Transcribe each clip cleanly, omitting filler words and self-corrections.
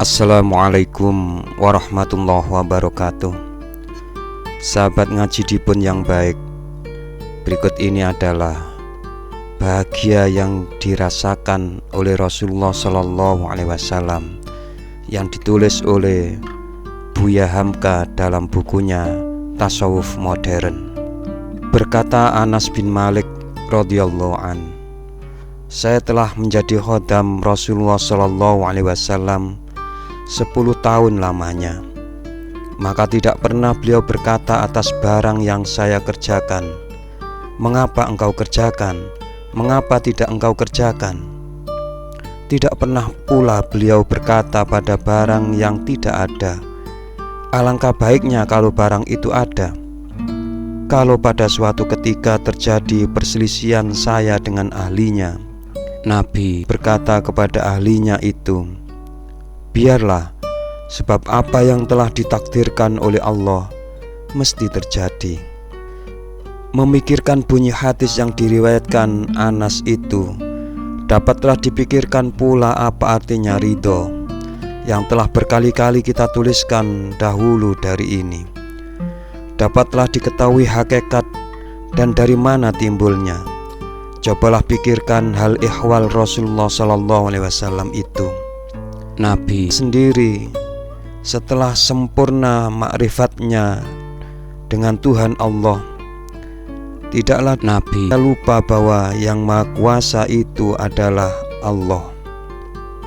Assalamualaikum warahmatullahi wabarakatuh. Sahabat ngaji dipun yang baik, berikut ini adalah bahagia yang dirasakan oleh Rasulullah Shallallahu Alaihi Wasallam yang ditulis oleh Buya Hamka dalam bukunya Tasawuf Modern. Berkata Anas bin Malik radhiyallahu an, saya telah menjadi khodam Rasulullah Shallallahu Alaihi Wasallam 10 tahun lamanya. Maka tidak pernah beliau berkata atas barang yang saya kerjakan, mengapa engkau kerjakan? Mengapa tidak engkau kerjakan? Tidak pernah pula beliau berkata pada barang yang tidak ada, alangkah baiknya kalau barang itu ada. Kalau pada suatu ketika terjadi perselisihan saya dengan ahlinya, Nabi berkata kepada ahlinya itu, biarlah, sebab apa yang telah ditakdirkan oleh Allah mesti terjadi. Memikirkan bunyi hadis yang diriwayatkan Anas itu, dapatlah dipikirkan pula apa artinya ridho yang telah berkali-kali kita tuliskan dahulu dari ini. Dapatlah diketahui hakikat dan dari mana timbulnya. Cobalah pikirkan hal ihwal Rasulullah Sallallahu Alaihi Wasallam itu. Nabi sendiri setelah sempurna ma'rifatnya dengan Tuhan Allah, tidaklah Nabi lupa bahwa yang Maha Kuasa itu adalah Allah.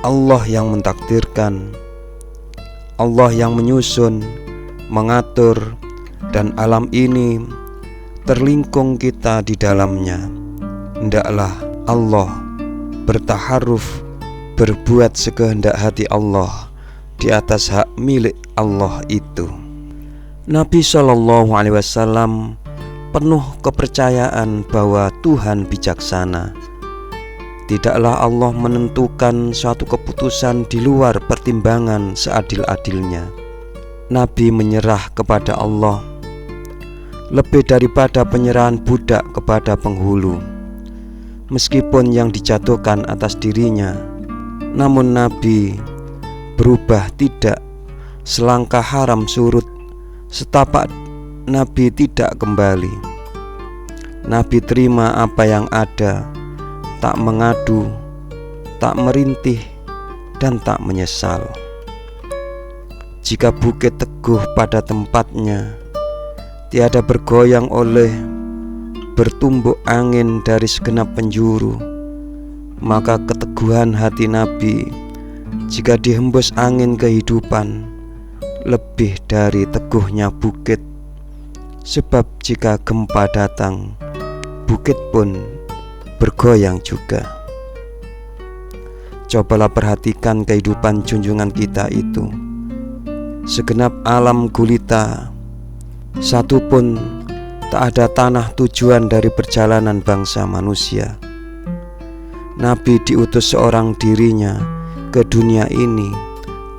Allah yang mentakdirkan, Allah yang menyusun, mengatur, dan alam ini terlingkung kita di dalamnya. Hendaklah Allah bertaharuf, berbuat sekehendak hati Allah di atas hak milik Allah itu. Nabi Shallallahu Alaihi Wasallam penuh kepercayaan bahwa Tuhan bijaksana. Tidaklah Allah menentukan suatu keputusan di luar pertimbangan seadil-adilnya. Nabi menyerah kepada Allah lebih daripada penyerahan budak kepada penghulu. Meskipun yang dijatuhkan atas dirinya, namun Nabi berubah tidak, selangkah haram surut, setapak Nabi tidak kembali. Nabi terima apa yang ada, tak mengadu, tak merintih, dan tak menyesal. Jika bukit teguh pada tempatnya, tiada bergoyang oleh bertumbuk angin dari segenap penjuru, maka keteguhan hati Nabi jika dihembus angin kehidupan lebih dari teguhnya bukit. Sebab jika gempa datang, bukit pun bergoyang juga. Cobalah perhatikan kehidupan junjungan kita itu. Segenap alam gulita, satu pun tak ada tanah tujuan dari perjalanan bangsa manusia. Nabi diutus seorang dirinya ke dunia ini,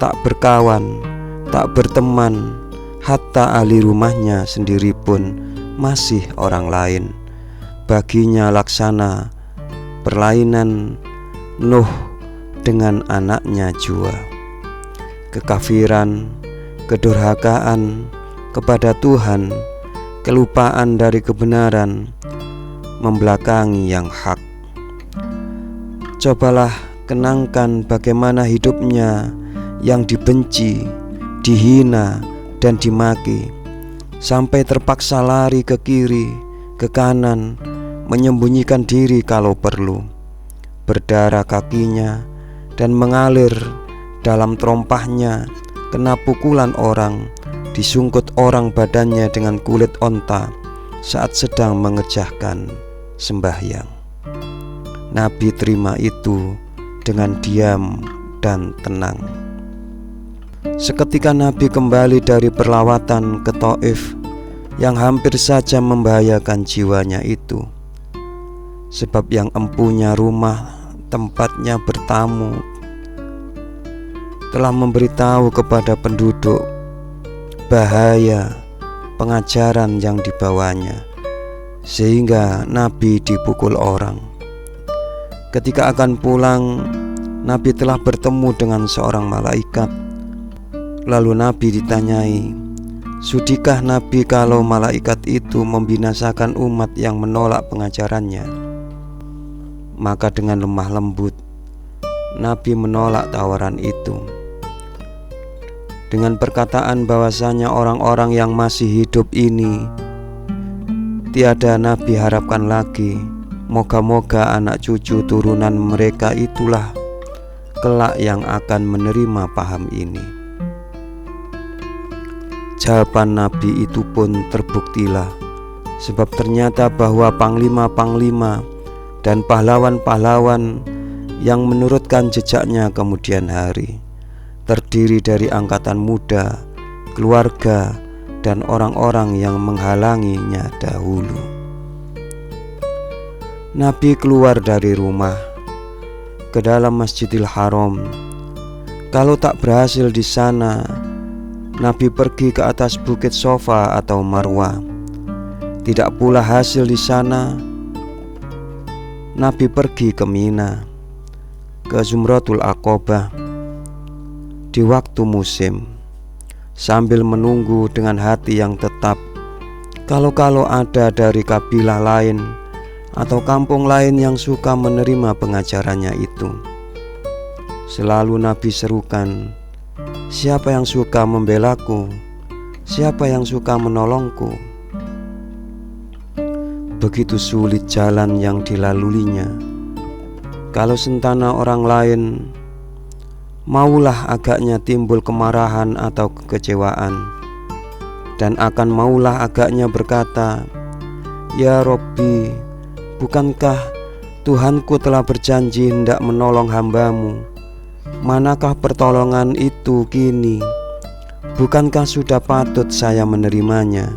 tak berkawan, tak berteman, hatta ahli rumahnya sendiri pun masih orang lain. Baginya laksana perlainan Nuh dengan anaknya Jua. Kekafiran, kedurhakaan kepada Tuhan, kelupaan dari kebenaran, membelakangi yang hak. Cobalah kenangkan bagaimana hidupnya yang dibenci, dihina, dan dimaki, sampai terpaksa lari ke kiri, ke kanan, menyembunyikan diri kalau perlu. Berdarah kakinya dan mengalir dalam terompahnya, kena pukulan orang, disungkut orang badannya dengan kulit onta saat sedang mengerjakan sembahyang. Nabi terima itu dengan diam dan tenang. Seketika Nabi kembali dari perlawatan ke Taif yang hampir saja membahayakan jiwanya itu. Sebab yang empunya rumah tempatnya bertamu telah memberitahu kepada penduduk bahaya pengajaran yang dibawanya, sehingga Nabi dipukul orang. Ketika akan pulang, Nabi telah bertemu dengan seorang malaikat Lalu Nabi ditanyai, sudikah Nabi kalau malaikat itu membinasakan umat yang menolak pengajarannya? Maka dengan lemah lembut Nabi menolak tawaran itu dengan perkataan bahwasanya orang-orang yang masih hidup ini tiada Nabi harapkan lagi. Moga-moga anak cucu turunan mereka itulah kelak yang akan menerima paham ini. Jawaban Nabi itu pun terbuktilah, sebab ternyata bahwa panglima-panglima dan pahlawan-pahlawan yang menurutkan jejaknya kemudian hari terdiri dari angkatan muda, keluarga, dan orang-orang yang menghalanginya dahulu. Nabi keluar dari rumah ke dalam Masjidil Haram. Kalau tak berhasil di sana, Nabi pergi ke atas bukit Sofa atau Marwah. Tidak pula hasil di sana, Nabi pergi ke Mina, ke Zumratul Aqobah di waktu musim, sambil menunggu dengan hati yang tetap kalau ada dari kabilah lain atau kampung lain yang suka menerima pengajarannya itu. Selalu Nabi serukan, siapa yang suka membelaku, siapa yang suka menolongku. Begitu sulit jalan yang dilaluinya. Kalau sentana orang lain, maulah agaknya timbul kemarahan atau kekecewaan, dan akan maulah agaknya berkata, ya Robbi, bukankah Tuhanku telah berjanji hendak menolong hambamu? Manakah pertolongan itu kini? Bukankah sudah patut saya menerimanya?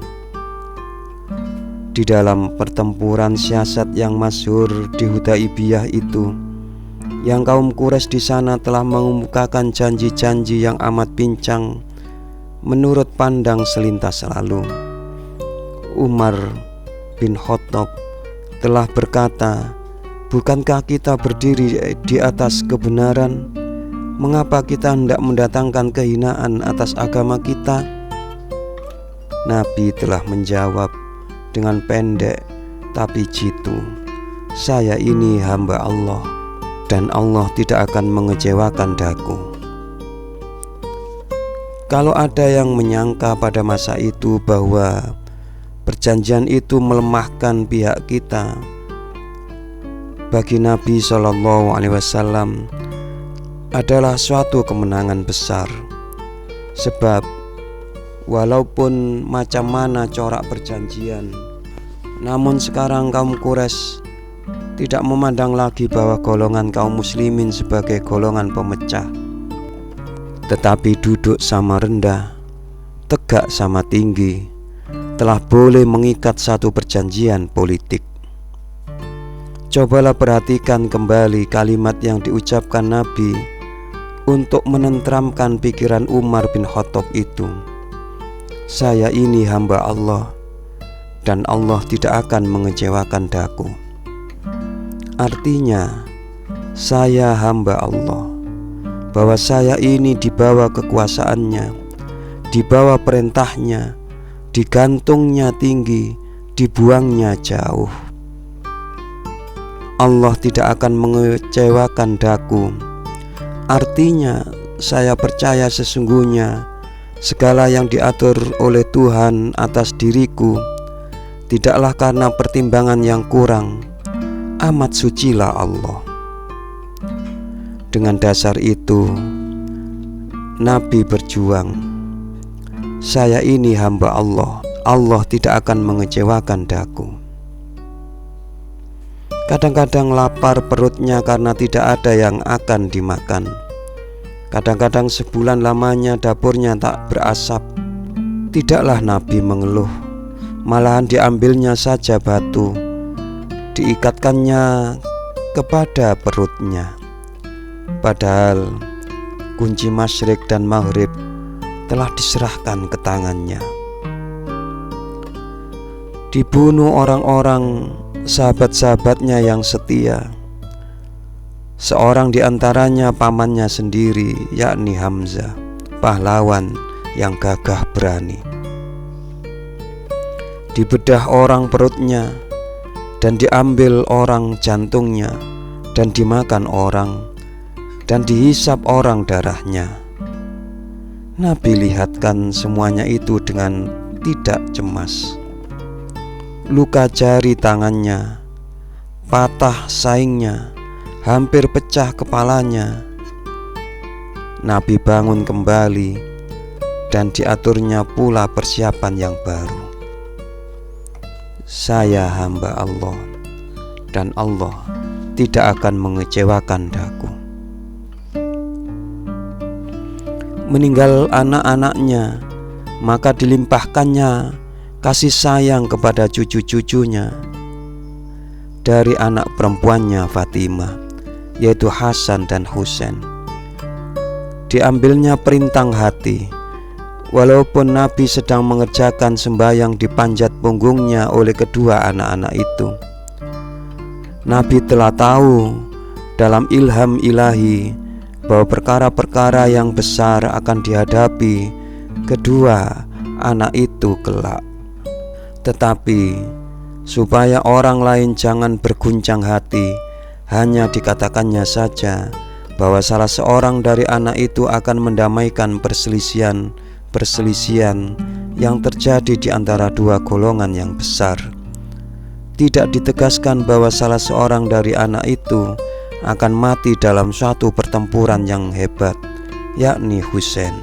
Di dalam pertempuran siasat yang masyhur di Hudaibiyah itu, yang kaum Quraisy di sana telah mengemukakan janji-janji yang amat pincang menurut pandang selintas lalu. Umar bin Khattab telah berkata, bukankah kita berdiri di atas kebenaran? Mengapa kita hendak mendatangkan kehinaan atas agama kita? Nabi telah menjawab dengan pendek tapi jitu, saya ini hamba Allah, dan Allah tidak akan mengecewakan daku. Kalau ada yang menyangka pada masa itu bahwa perjanjian itu melemahkan pihak kita, bagi Nabi SAW adalah suatu kemenangan besar. Sebab walaupun macam mana corak perjanjian, namun sekarang kaum Quraisy tidak memandang lagi bahwa golongan kaum muslimin sebagai golongan pemecah, tetapi duduk sama rendah, tegak sama tinggi, telah boleh mengikat satu perjanjian politik. Cobalah perhatikan kembali kalimat yang diucapkan Nabi untuk menenteramkan pikiran Umar bin Khattab itu. Saya ini hamba Allah, dan Allah tidak akan mengecewakan daku. Artinya, saya hamba Allah, bahwa saya ini dibawa kekuasaannya, dibawa perintahnya, digantungnya tinggi, dibuangnya jauh. Allah tidak akan mengecewakan daku. Artinya, saya percaya sesungguhnya segala yang diatur oleh Tuhan atas diriku tidaklah karena pertimbangan yang kurang. Amat sucilah Allah. Dengan dasar itu, Nabi berjuang. Saya ini hamba Allah, Allah tidak akan mengecewakan daku. Kadang-kadang lapar perutnya karena tidak ada yang akan dimakan. Kadang-kadang sebulan lamanya dapurnya tak berasap. Tidaklah Nabi mengeluh, malahan diambilnya saja batu, diikatkannya kepada perutnya. Padahal kunci masyrik dan maghrib telah diserahkan ke tangannya. Dibunuh orang-orang sahabat-sahabatnya yang setia. Seorang di antaranya pamannya sendiri, yakni Hamzah, pahlawan yang gagah berani. Dibedah orang perutnya, dan diambil orang jantungnya, dan dimakan orang, dan dihisap orang darahnya. Nabi lihatkan semuanya itu dengan tidak cemas. Luka jari tangannya, patah saingnya, hampir pecah kepalanya. Nabi bangun kembali, dan diaturnya pula persiapan yang baru. Saya hamba Allah, dan Allah tidak akan mengecewakan daku. Meninggal anak-anaknya, maka dilimpahkannya kasih sayang kepada cucu-cucunya. Dari anak perempuannya Fatimah, yaitu Hasan dan Husain, diambilnya perintang hati. Walaupun Nabi sedang mengerjakan sembahyang di panjat punggungnya oleh kedua anak-anak itu, Nabi telah tahu dalam ilham ilahi bahwa perkara-perkara yang besar akan dihadapi kedua anak itu kelak. Tetapi supaya orang lain jangan berguncang hati, hanya dikatakannya saja bahwa salah seorang dari anak itu akan mendamaikan perselisihan yang terjadi di antara dua golongan yang besar. Tidak ditegaskan bahwa salah seorang dari anak itu akan mati dalam suatu pertempuran yang hebat, yakni Husain.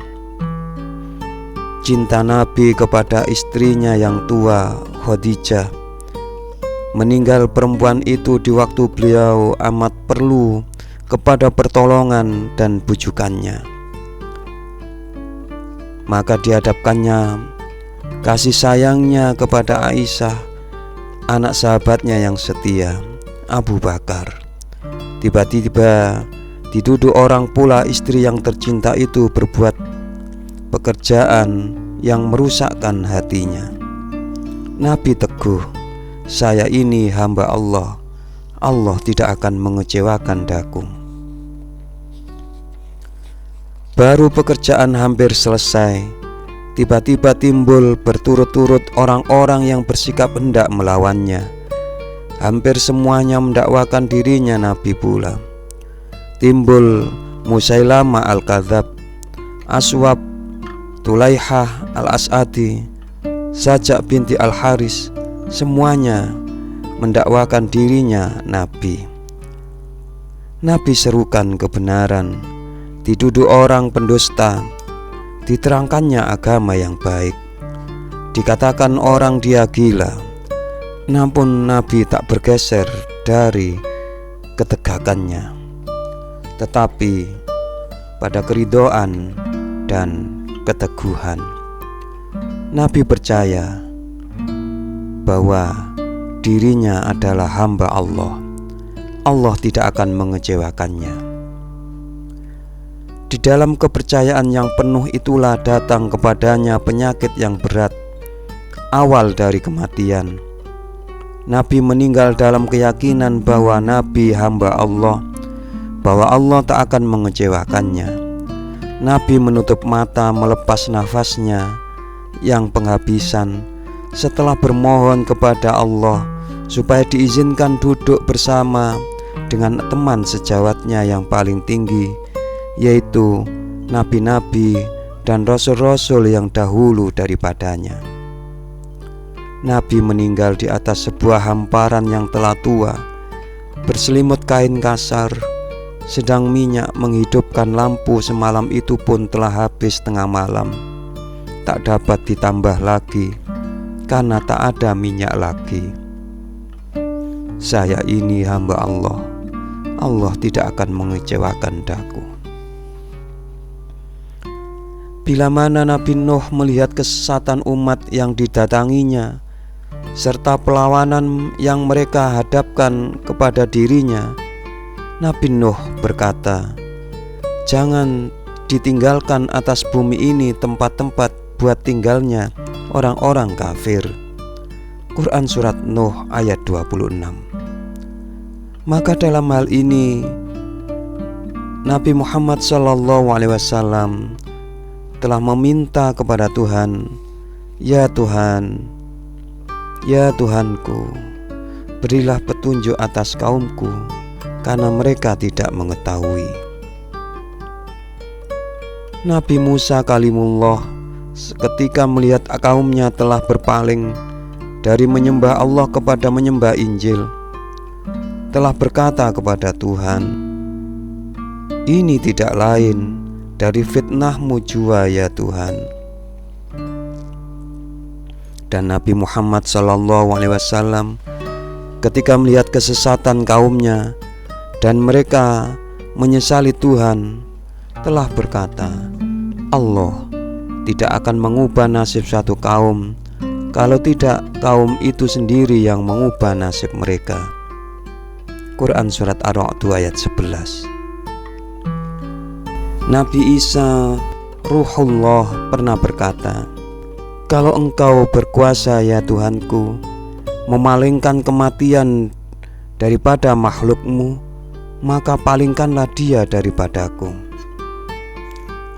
Cinta Nabi kepada istrinya yang tua, Khadijah. Meninggal perempuan itu di waktu beliau amat perlu kepada pertolongan dan bujukannya. Maka dihadapkannya kasih sayangnya kepada Aisyah, anak sahabatnya yang setia, Abu Bakar. Tiba-tiba dituduh orang pula istri yang tercinta itu berbuat pekerjaan yang merusakkan hatinya. Nabi teguh, saya ini hamba Allah, Allah tidak akan mengecewakan daku. Baru pekerjaan hampir selesai, tiba-tiba timbul berturut-turut orang-orang yang bersikap hendak melawannya. Hampir semuanya mendakwakan dirinya Nabi pula. Timbul Musailamah al-Kadzab, Aswab, Tulaihah al-As'adi, Sajak binti al-Haris. Semuanya mendakwakan dirinya Nabi. Nabi serukan kebenaran, dituduh orang pendusta, diterangkannya agama yang baik. Dikatakan orang dia gila, namun Nabi tak bergeser dari ketegakannya, tetapi pada keridhaan dan keteguhan. Nabi percaya bahwa dirinya adalah hamba Allah. Allah tidak akan mengecewakannya. Di dalam kepercayaan yang penuh itulah datang kepadanya penyakit yang berat, awal dari kematian. Nabi meninggal dalam keyakinan bahwa Nabi hamba Allah, bahwa Allah tak akan mengecewakannya. Nabi menutup mata melepas nafasnya yang penghabisan setelah bermohon kepada Allah supaya diizinkan duduk bersama dengan teman sejawatnya yang paling tinggi, yaitu nabi-nabi dan rasul-rasul yang dahulu daripadanya. Nabi meninggal di atas sebuah hamparan yang telah tua, berselimut kain kasar, sedang minyak menghidupkan lampu semalam itu pun telah habis tengah malam, tak dapat ditambah lagi karena tak ada minyak lagi. Saya ini hamba Allah, Allah tidak akan mengecewakan daku. Bila mana Nabi Nuh melihat kesesatan umat yang didatanginya serta perlawanan yang mereka hadapkan kepada dirinya, Nabi Nuh berkata, jangan ditinggalkan atas bumi ini tempat-tempat buat tinggalnya orang-orang kafir. Quran Surat Nuh ayat 26. Maka dalam hal ini Nabi Muhammad SAW telah meminta kepada Tuhan, "Ya Tuhan, ya Tuhanku, berilah petunjuk atas kaumku, karena mereka tidak mengetahui." Nabi Musa kalimullah ketika melihat kaumnya telah berpaling dari menyembah Allah kepada menyembah Injil, telah berkata kepada Tuhan, "Ini tidak lain dari fitnahmu jua ya Tuhan." Dan Nabi Muhammad SAW ketika melihat kesesatan kaumnya dan mereka menyesali Tuhan, telah berkata, "Allah tidak akan mengubah nasib suatu kaum kalau tidak kaum itu sendiri yang mengubah nasib mereka." Quran Surat Ar-Ra'd ayat 11. Nabi Isa Ruhullah pernah berkata, "Kalau engkau berkuasa ya Tuhanku, memalingkan kematian daripada makhlukmu, maka palingkanlah dia daripadaku."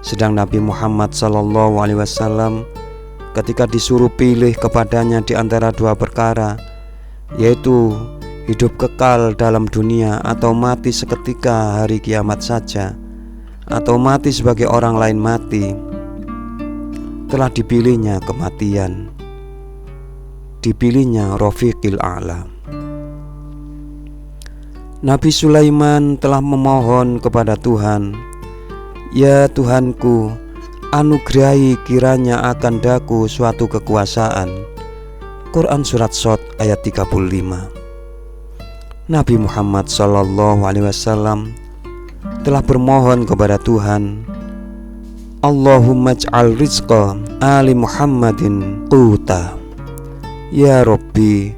Sedang Nabi Muhammad SAW ketika disuruh pilih kepadanya di antara dua perkara, yaitu hidup kekal dalam dunia atau mati seketika hari kiamat saja, atau mati sebagai orang lain mati, telah dipilihnya kematian, dipilihnya Rafiqil A'la. Nabi Sulaiman telah memohon kepada Tuhan, "Ya Tuhanku, anugerahi kiranya akan daku suatu kekuasaan." Quran Surat Shad ayat 35. Nabi Muhammad SAW telah bermohon kepada Tuhan, "Allahumma ij'al rizqa ali Muhammadin quta." Ya Rabbi,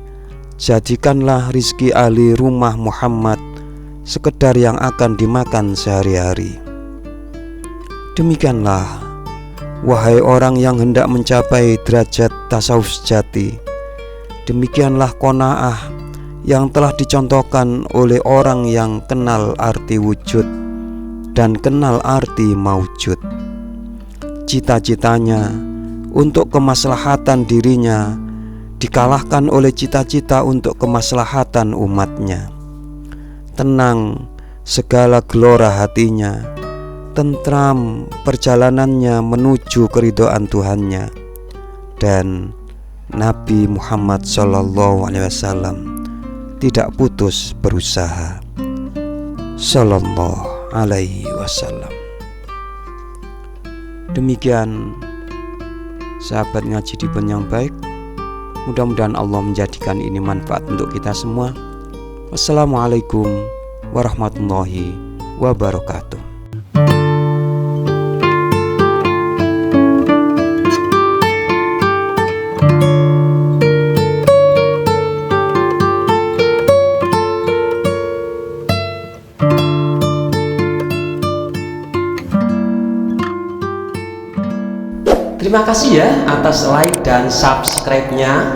jadikanlah rizki ahli rumah Muhammad sekedar yang akan dimakan sehari-hari. Demikianlah, wahai orang yang hendak mencapai derajat tasawuf sejati, demikianlah qanaah yang telah dicontohkan oleh orang yang kenal arti wujud dan kenal arti maujud. Cita-citanya untuk kemaslahatan dirinya dikalahkan oleh cita-cita untuk kemaslahatan umatnya. Tenang segala gelora hatinya, tentram perjalanannya menuju keridhaan Tuhannya. Dan Nabi Muhammad SAW tidak putus berusaha. Sallallahu alaihi wasallam. Demikian sahabat ngaji di Pon yang baik, mudah-mudahan Allah menjadikan ini manfaat untuk kita semua. Wassalamualaikum warahmatullahi wabarakatuh. Terima kasih ya atas like dan subscribe-nya.